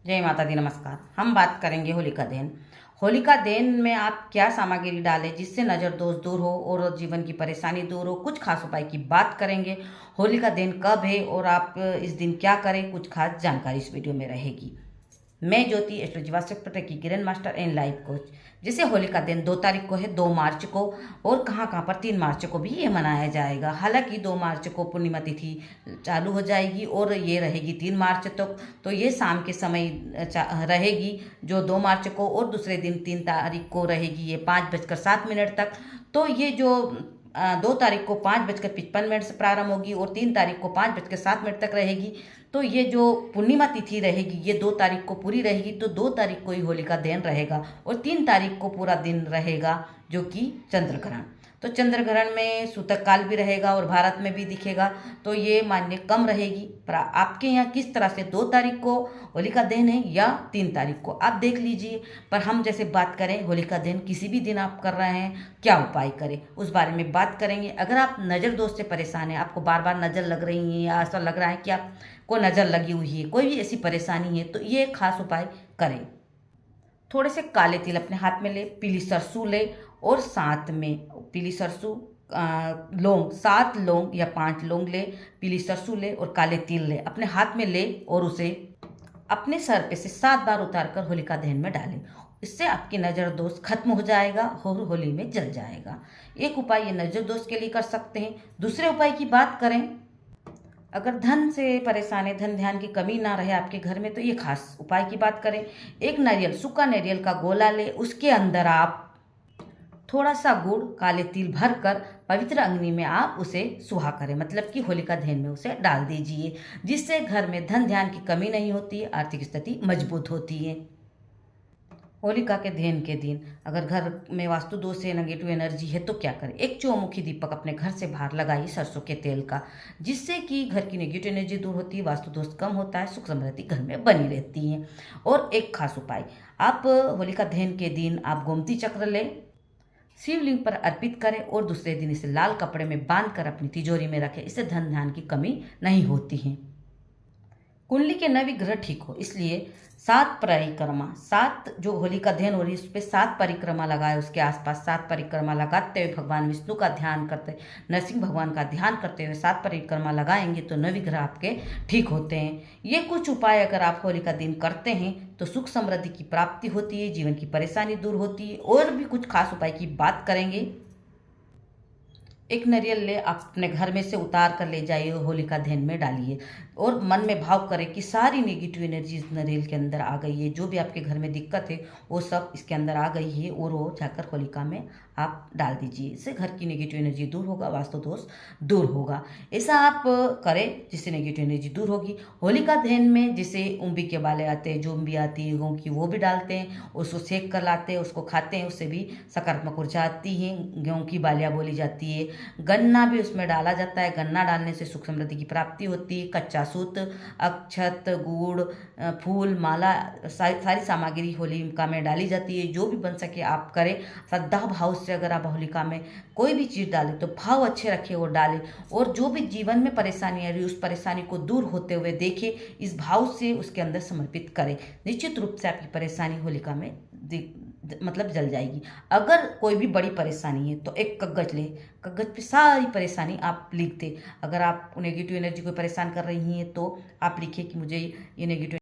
जय माता दी। नमस्कार। हम बात करेंगे होलिका दहन। होलिका दहन में आप क्या सामग्री डालें जिससे नज़र दोष दूर हो और जीवन की परेशानी दूर हो, कुछ खास उपाय की बात करेंगे। होलिका दहन कब है और आप इस दिन क्या करें, कुछ खास जानकारी इस वीडियो में रहेगी। मैं ज्योति एस्ट्रोलॉजी वास्तविक की grand master and life coach. जैसे होलिका दिन 2 तारीख को है, 2 मार्च को, और कहाँ कहाँ पर 3 मार्च को भी ये मनाया जाएगा। हालांकि 2 मार्च को पूर्णिमा तिथि चालू हो जाएगी और ये रहेगी 3 मार्च तक। तो ये शाम के समय रहेगी जो 2 मार्च को, और दूसरे दिन 3 तारीख को रहेगी ये 5:07 तक। तो ये जो 2 तारीख को 5:55 से प्रारंभ होगी और 3 तारीख को 5:07 तक रहेगी। तो ये जो पूर्णिमा तिथि रहेगी ये 2 तारीख को पूरी रहेगी। तो 2 तारीख को ही होलिका दहन रहेगा और 3 तारीख को पूरा दिन रहेगा जो कि चंद्रग्रहण। तो चंद्रग्रहण में सूतक काल भी रहेगा और भारत में भी दिखेगा, तो ये मान्य कम रहेगी। पर आपके यहाँ किस तरह से 2 तारीख को होलिका दहन है या 3 तारीख को, आप देख लीजिए। पर हम जैसे बात करें होलिका दहन किसी भी दिन आप कर रहे हैं, क्या उपाय करें उस बारे में बात करेंगे। अगर आप नज़र दोष से परेशान हैं, आपको बार बार नज़र लग रही है या ऐसा लग रहा है कि आपको नज़र लगी हुई है, कोई भी ऐसी परेशानी है, तो ये खास उपाय करें। थोड़े से काले तिल अपने हाथ में ले, पीली सरसों ले और साथ में पीली सरसों, लौंग 7 लौंग या 5 लौंग ले, पीली सरसों ले और काले तिल ले, अपने हाथ में ले और उसे अपने सर पे से 7 बार उतार कर होलिका दहन में डालें। इससे आपकी नज़र दोष खत्म हो जाएगा और होली में जल जाएगा। एक उपाय ये नज़र दोष के लिए कर सकते हैं। दूसरे उपाय की बात करें, अगर धन से परेशान है, धन ध्यान की कमी ना रहे आपके घर में, तो ये खास उपाय की बात करें। एक नारियल, सूखा नारियल का गोला ले, उसके अंदर आप थोड़ा सा गुड़, काले तिल भर कर पवित्र अग्नि में आप उसे सुहा करें, मतलब कि होलिका दहन में उसे डाल दीजिए, जिससे घर में धन ध्यान की कमी नहीं होती है, आर्थिक स्थिति मजबूत होती है। होलिका के दहन के दिन अगर घर में वास्तु दोष है, नेगेटिव एनर्जी है, तो क्या करें। एक चौमुखी दीपक अपने घर से बाहर लगाइए सरसों के तेल का, जिससे कि घर की नेगेटिव एनर्जी दूर होती है, वास्तु दोष कम होता है, सुख समृद्धि घर में बनी रहती है। और एक खास उपाय, आप होलिका दहन के दिन आप गोमती चक्र लें, शिवलिंग पर अर्पित करें और दूसरे दिन इसे लाल कपड़े में बांध कर अपनी तिजोरी में रखें। इससे धन ध्यान की कमी नहीं होती है। कुंडली के 9 ग्रह ठीक हो, इसलिए 7 परिक्रमा, 7 जो होलिका दहन हो रही है उस पर 7 परिक्रमा लगाए, उसके आसपास 7 परिक्रमा लगाते हुए भगवान विष्णु का ध्यान करते, नरसिंह भगवान का ध्यान करते हुए 7 परिक्रमा लगाएंगे तो 9 ग्रह आपके ठीक होते हैं। ये कुछ उपाय अगर आप होलिका दिन करते हैं तो सुख समृद्धि की प्राप्ति होती है, जीवन की परेशानी दूर होती है। और भी कुछ खास उपाय की बात करेंगे। एक नारियल ले, आप अपने घर में से उतार कर ले जाइए, होलिका दहन में डालिए और मन में भाव करें कि सारी नेगेटिव एनर्जी इस नारियल के अंदर आ गई है, जो भी आपके घर में दिक्कत है वो सब इसके अंदर आ गई है, और वो जाकर होलिका में आप डाल दीजिए। इससे घर की नेगेटिव एनर्जी दूर होगा, वास्तु दोष दूर होगा। ऐसा आप करें जिससे नेगेटिव एनर्जी दूर होगी। होलिका दहन में जैसे उम्बी के बाले आते हैं, जो उम्बी आती है गेहूँ की, वो भी डालते हैं, उसको सेक कर लाते हैं, उसको खाते हैं, उससे भी सकारात्मक ऊर्जा आती है। गेहूँ की बालियाँ बोली जाती है। गन्ना भी उसमें डाला जाता है, गन्ना डालने से सुख समृद्धि की प्राप्ति होती है। कच्चा सूत, अक्षत, गुड़, फूल, माला, सारी सामग्री होलिका में डाली जाती है। जो भी बन सके आप करें। श्रद्धा भाव से अगर आप होलिका में कोई भी चीज़ डालें तो भाव अच्छे रखें और डालें, और जो भी जीवन में परेशानी आ रही है उस परेशानी को दूर होते हुए देखें, इस भाव से उसके अंदर समर्पित करें। निश्चित रूप से आपकी परेशानी होलिका में मतलब जल जाएगी। अगर कोई भी बड़ी परेशानी है तो एक कागज ले, कागज पे सारी परेशानी आप लिख दे। अगर आप नेगेटिव एनर्जी को परेशान कर रही हैं तो आप लिखिए कि मुझे ये नेगेटिव